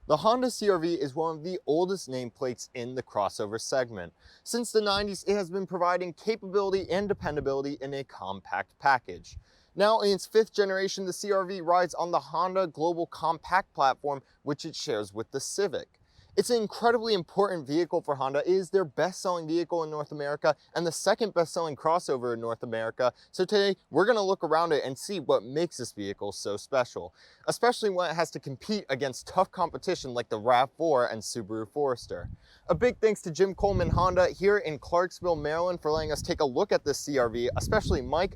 The Honda CRV is one of the oldest nameplates in the crossover segment. Since the 90s, it has been providing capability and dependability in a compact package. Now in its 5th generation, the CRV rides on the Honda Global Compact platform, which it shares with the Civic. It's an incredibly important vehicle for Honda. It is their best-selling vehicle in North America and the 2nd best-selling crossover in North America. So today, we're going to look around it and see what makes this vehicle so special, especially when it has to compete against tough competition like the Rav4 and Subaru Forester. A big thanks to Jim Coleman Honda here in Clarksville, Maryland for letting us take a look at this CRV, especially Mike.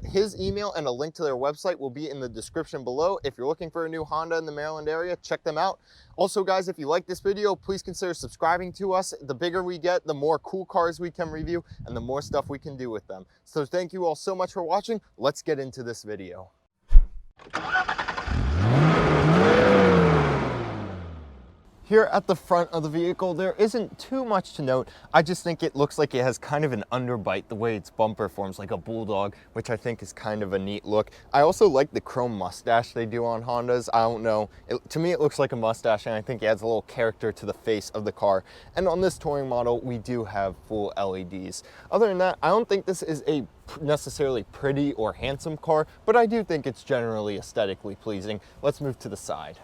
His email and a link to their website will be in the description below. If you're looking for a new Honda in the Maryland area, check them out. Also guys, if you like this video, please consider subscribing to us. The bigger we get, the more cool cars we can review and the more stuff we can do with them. So thank you all so much for watching. Let's get into this video. Here at the front of the vehicle, there isn't too much to note. I just think it looks like it has kind of an underbite, the way its bumper forms like a bulldog, which I think is kind of a neat look. I also like the chrome mustache they do on Hondas. I don't know, to me it looks like a mustache, and I think it adds a little character to the face of the car. And on this touring model, we do have full LEDs. Other than that, I don't think this is a necessarily pretty or handsome car, but I do think it's generally aesthetically pleasing. Let's move to the side.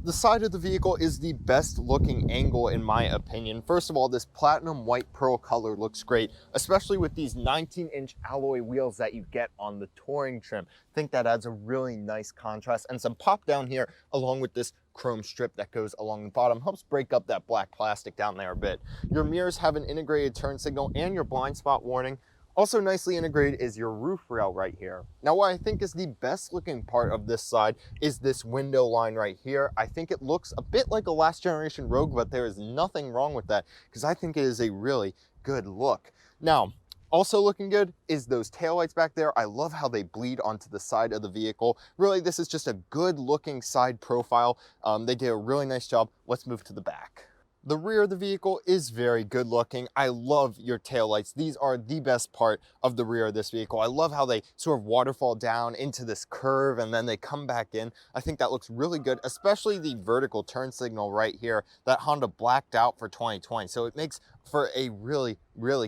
The side of the vehicle is the best looking angle in my opinion. First of all, this platinum white pearl color looks great, especially with these 19-inch alloy wheels that you get on the Touring trim. I think that adds a really nice contrast, and some pop down here along with this chrome strip that goes along the bottom helps break up that black plastic down there a bit. Your mirrors have an integrated turn signal and your blind spot warning. Also nicely integrated is your roof rail right here. Now what I think is the best looking part of this side is this window line right here. I think it looks a bit like a last generation Rogue, but there is nothing wrong with that because I think it is a really good look. Now, also looking good is those taillights back there. I love how they bleed onto the side of the vehicle. Really, this is just a good looking side profile. They did a really nice job. Let's move to the back. The rear of the vehicle is very good looking. I love your taillights. These are the best part of the rear of this vehicle. I love how they sort of waterfall down into this curve and then they come back in. I think that looks really good, especially the vertical turn signal right here that Honda blacked out for 2020. So it makes for a really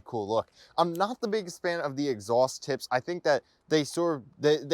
cool look. I'm not the biggest fan of the exhaust tips. I think that they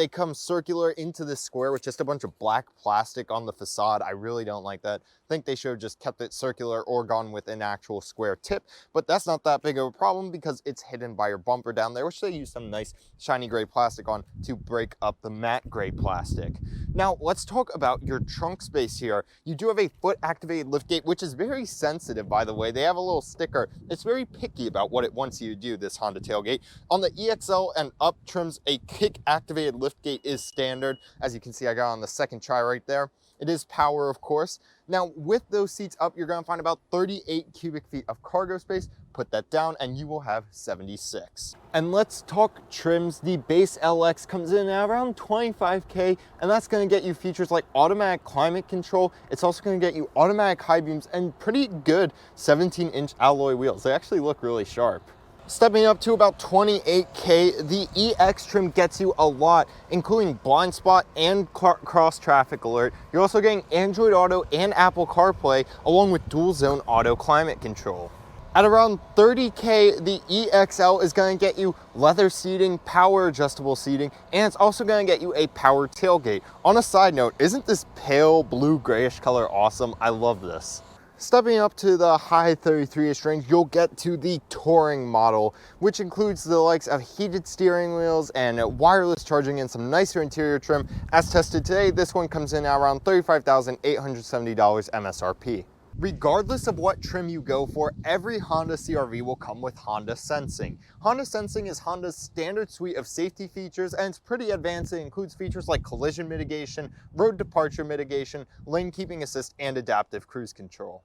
come circular into this square with just a bunch of black plastic on the facade. I really don't like that. I think they should have just kept it circular or gone with an actual square tip, but that's not that big of a problem because it's hidden by your bumper down there, which they use some nice shiny gray plastic on to break up the matte gray plastic. Now let's talk about your trunk space here. You do have a foot activated liftgate, which is very sensitive, by the way. They have a little sticker. It's very picky about what it wants you to do, this Honda tailgate. On the EXL and up trims, a kick activated liftgate is standard. As you can see, I got on the second try right there. It is power, of course. Now with those seats up, you're gonna find about 38 cubic feet of cargo space. Put that down and you will have 76. And let's talk trims. The base LX comes in at around $25K, and that's gonna get you features like automatic climate control. It's also gonna get you automatic high beams and pretty good 17-inch alloy wheels. They actually look really sharp. Stepping up to about $28K, the EX trim gets you a lot, including blind spot and cross traffic alert. You're also getting Android Auto and Apple CarPlay, along with dual zone auto climate control. At around $30K, the EXL is going to get you leather seating, power adjustable seating, and it's also going to get you a power tailgate. On a side note, isn't this pale blue grayish color awesome? I love this. Stepping up to the high 33-ish range, you'll get to the Touring model, which includes the likes of heated steering wheels and wireless charging and some nicer interior trim. As tested today, this one comes in at around $35,870 MSRP. Regardless of what trim you go for, every Honda CRV will come with Honda Sensing. Honda Sensing is Honda's standard suite of safety features, and it's pretty advanced. It includes features like collision mitigation, road departure mitigation, lane keeping assist, and adaptive cruise control.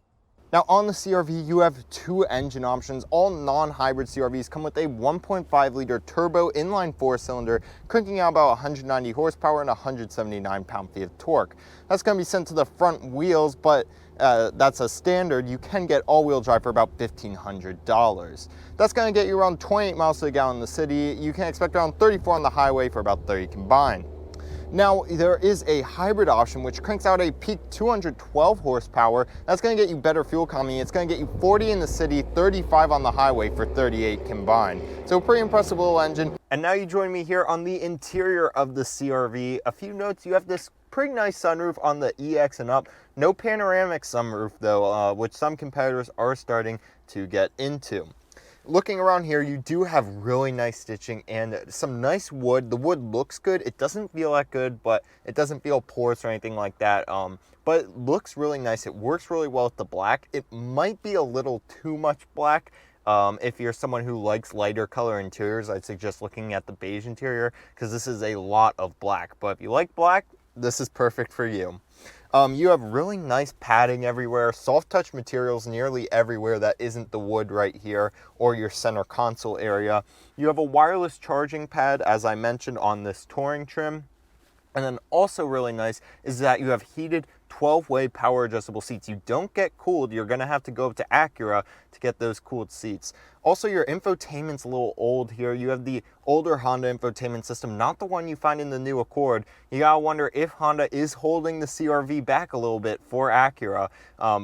Now on the CRV, you have 2 engine options. All non-hybrid CRVs come with a 1.5 liter turbo inline 4-cylinder, cranking out about 190 horsepower and 179 pound-feet of torque. That's going to be sent to the front wheels, but that's a standard. You can get all-wheel drive for about $1,500. That's going to get you around 28 miles to the gallon in the city. You can expect around 34 on the highway for about 30 combined. Now, there is a hybrid option which cranks out a peak 212 horsepower. That's going to get you better fuel economy. It's going to get you 40 in the city, 35 on the highway for 38 combined. So pretty impressive little engine. And now you join me here on the interior of the CRV. A few notes: you have this pretty nice sunroof on the EX and up. No panoramic sunroof though, which some competitors are starting to get into. Looking around here, you do have really nice stitching and some nice wood. The wood looks good. It doesn't feel that good, but it doesn't feel porous or anything like that. But it looks really nice. It works really well with the black. It might be a little too much black. If you're someone who likes lighter color interiors, I'd suggest looking at the beige interior because this is a lot of black. But if you like black, this is perfect for you. You have really nice padding everywhere, soft touch materials nearly everywhere that isn't the wood right here or your center console area. You have a wireless charging pad, as I mentioned, on this Touring trim. And then also really nice is that you have heated 12-way power adjustable seats. You don't get cooled. You're going to have to go up to Acura to get those cooled seats. Also, your infotainment's a little old here. You have the older Honda infotainment system, not the one you find in the new Accord. You gotta wonder if Honda is holding the CRV back a little bit for Acura.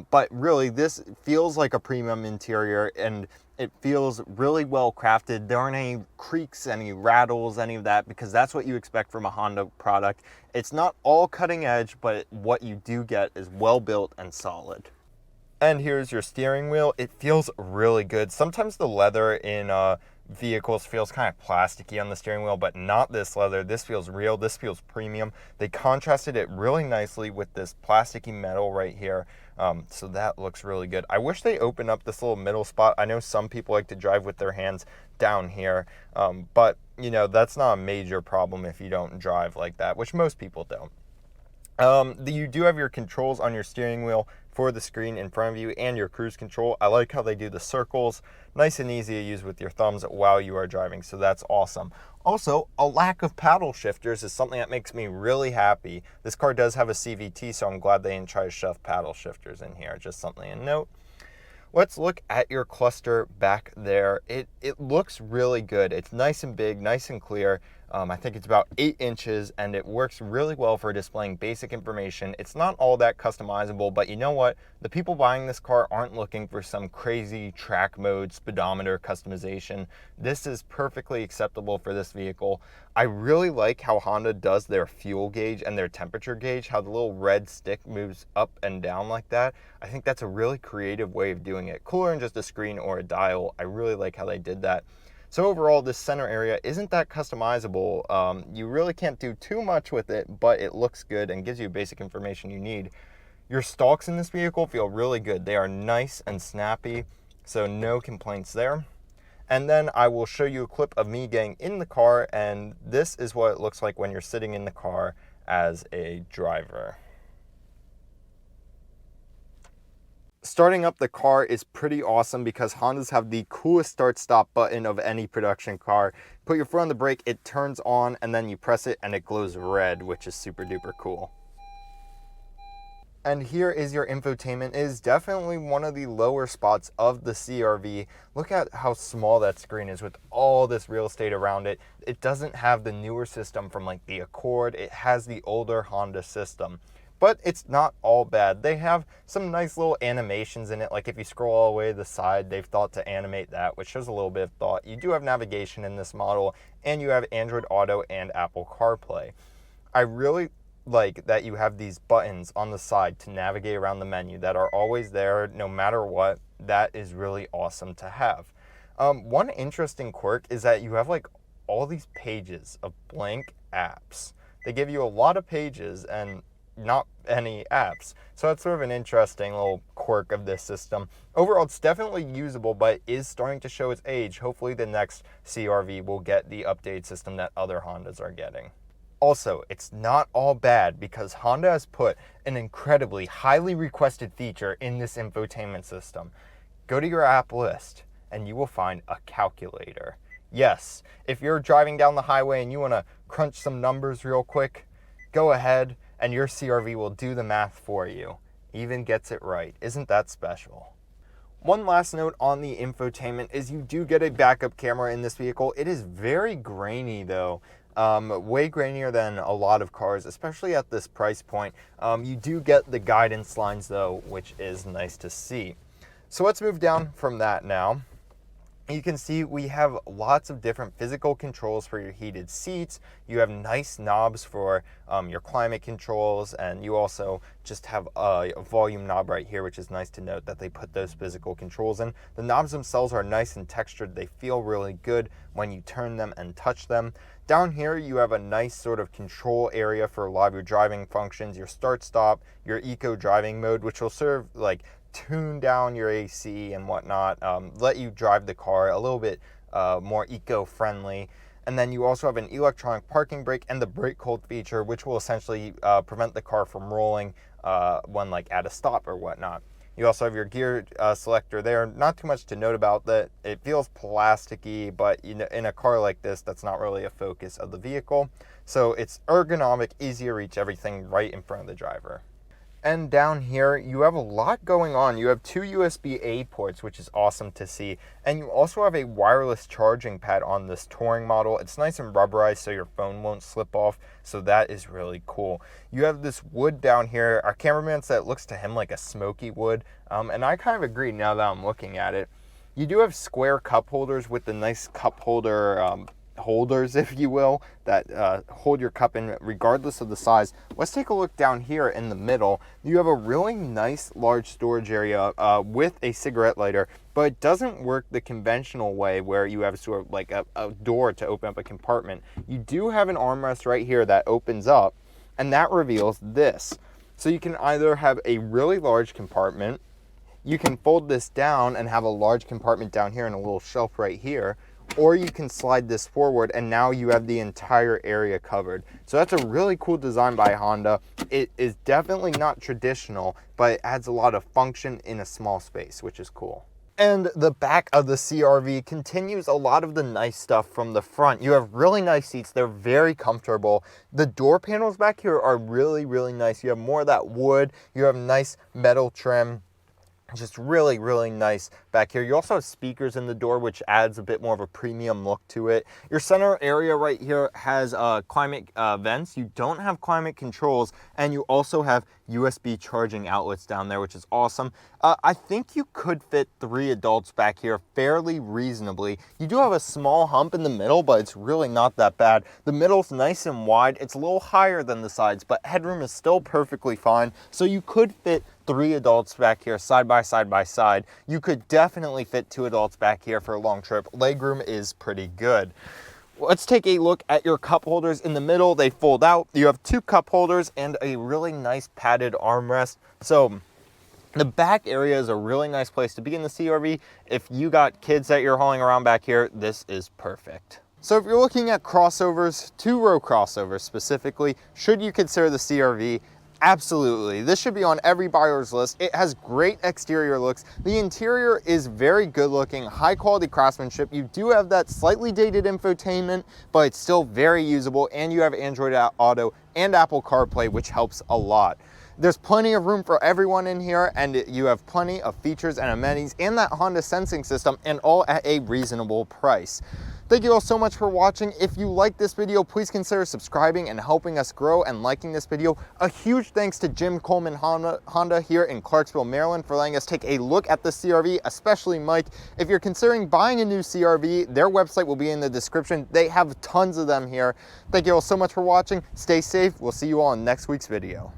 But really, this feels like a premium interior, and it feels really well crafted. There aren't any creaks, any rattles, any of that, because that's what you expect from a Honda product. It's not all cutting edge, but what you do get is well built and solid. And here's your steering wheel. It feels really good. Sometimes the leather in vehicles feels kind of plasticky on the steering wheel, but not this leather. This feels real. This feels premium. They contrasted it really nicely with this plasticky metal right here. So that looks really good. I wish they opened up this little middle spot. I know some people like to drive with their hands down here, but you know, that's not a major problem if you don't drive like that, which most people don't. You do have your controls on your steering wheel for the screen in front of you and your cruise control. I like how they do the circles, nice and easy to use with your thumbs while you are driving, so that's awesome. Also, a lack of paddle shifters is something that makes me really happy. This car does have a CVT, so I'm glad they didn't try to shove paddle shifters in here. Just something to note. Let's look at your cluster back there. It looks really good. It's nice and big, nice and clear. I think it's about 8 inches, and it works really well for displaying basic information. It's not all that customizable, but you know what? The people buying this car aren't looking for some crazy track mode, speedometer customization. This is perfectly acceptable for this vehicle. I really like how Honda does their fuel gauge and their temperature gauge, how the little red stick moves up and down like that. I think that's a really creative way of doing it. Cooler than just a screen or a dial. I really like how they did that. So overall, this center area isn't that customizable. You really can't do too much with it, but it looks good and gives you basic information you need. Your stalks in this vehicle feel really good. They are nice and snappy, so no complaints there. And then I will show you a clip of me getting in the car, and this is what it looks like when you're sitting in the car as a driver. Starting up the car is pretty awesome because Hondas have the coolest start-stop button of any production car. Put your foot on the brake, it turns on, and then you press it and it glows red, which is super duper cool. And here is your infotainment. It is definitely one of the lower spots of the CRV. Look at how small that screen is with all this real estate around it. It doesn't have the newer system from like the Accord. It has the older Honda system. But it's not all bad. They have some nice little animations in it. Like if you scroll all the way to the side, they've thought to animate that, which shows a little bit of thought. You do have navigation in this model, and you have Android Auto and Apple Carplay. I really like that you have these buttons on the side to navigate around the menu that are always there no matter what. That is really awesome to have. One interesting quirk is that you have like all these pages of blank apps. They give you a lot of pages and not any apps. So that's sort of an interesting little quirk of this system. Overall, it's definitely usable, but it is starting to show its age. Hopefully the next CRV will get the updated system that other Hondas are getting. Also, it's not all bad because Honda has put an incredibly highly requested feature in this infotainment system. Go to your app list and you will find a calculator. Yes, if you're driving down the highway and you want to crunch some numbers real quick, go ahead and your CRV will do the math for you. Even gets it right. Isn't that special? One last note on the infotainment is you do get a backup camera in this vehicle. It is very grainy though. way grainier than a lot of cars, especially at this price point. You do get the guidance lines though, which is nice to see. So let's move down from that now. You can see we have lots of different physical controls for your heated seats. You have nice knobs for your climate controls, and you also just have a volume knob right here, which is nice to note that they put those physical controls in. The knobs themselves are nice and textured. They feel really good when you turn them and touch them. Down here, you have a nice sort of control area for a lot of your driving functions, your start stop, your eco driving mode, which will serve like tune down your AC and whatnot, let you drive the car a little bit more eco-friendly. And then you also have an electronic parking brake and the brake hold feature, which will essentially prevent the car from rolling when like at a stop or whatnot. You also have your gear selector there. Not too much to note about that. It feels plasticky, but you know, in a car like this, that's not really a focus of the vehicle. So it's ergonomic, easy to reach everything right in front of the driver. And down here, you have a lot going on. You have two USB-A ports, which is awesome to see. And you also have a wireless charging pad on this Touring model. It's nice and rubberized so your phone won't slip off. So that is really cool. You have this wood down here. Our cameraman said it looks to him like a smoky wood. And I kind of agree now that I'm looking at it. You do have square cup holders with the nice cup holder holders, if you will, that hold your cup in regardless of the size. Let's take a look down here in the middle. You have a really nice large storage area with a cigarette lighter, but it doesn't work the conventional way where you have sort of like a door to open up a compartment. You do have an armrest right here that opens up, and that reveals this. So you can either have a really large compartment, you can fold this down and have a large compartment down here and a little shelf right here, or you can slide this forward and now you have the entire area covered. So that's a really cool design by Honda. It is definitely not traditional, but it adds a lot of function in a small space, which is cool. And the back of the CRV continues a lot of the nice stuff from the front. You have really nice seats. They're very comfortable. The door panels back here are really, really nice. You have more of that wood. You have nice metal trim. Just really, really nice back here. You also have speakers in the door, which adds a bit more of a premium look to it. Your center area right here has climate vents. You don't have climate controls, and you also have USB charging outlets down there, which is awesome. I think you could fit 3 adults back here fairly reasonably. You do have a small hump in the middle, but it's really not that bad. The middle's nice and wide. It's a little higher than the sides, but headroom is still perfectly fine. So you could fit 3 adults back here side by side. You could definitely fit 2 adults back here for a long trip. Legroom is pretty good. Let's take a look at your cup holders in the middle. They fold out. You have 2 cup holders and a really nice padded armrest. So the back area is a really nice place to be in the CRV. If you got kids that you're hauling around back here, this is perfect. So if you're looking at crossovers, 2-row crossovers specifically, should you consider the CRV? Absolutely. This should be on every buyer's list. It has great exterior looks. The interior is very good looking, high quality craftsmanship. You do have that slightly dated infotainment, but it's still very usable, and you have Android Auto and Apple CarPlay, which helps a lot. There's plenty of room for everyone in here, and you have plenty of features and amenities and that Honda sensing system, and all at a reasonable price. Thank you all so much for watching. If you like this video, please consider subscribing and helping us grow and liking this video. A huge thanks to Jim Coleman Honda here in Clarksville, Maryland, for letting us take a look at the CRV, especially Mike. If you're considering buying a new CRV, their website will be in the description. They have tons of them here. Thank you all so much for watching. Stay safe. We'll see you all in next week's video.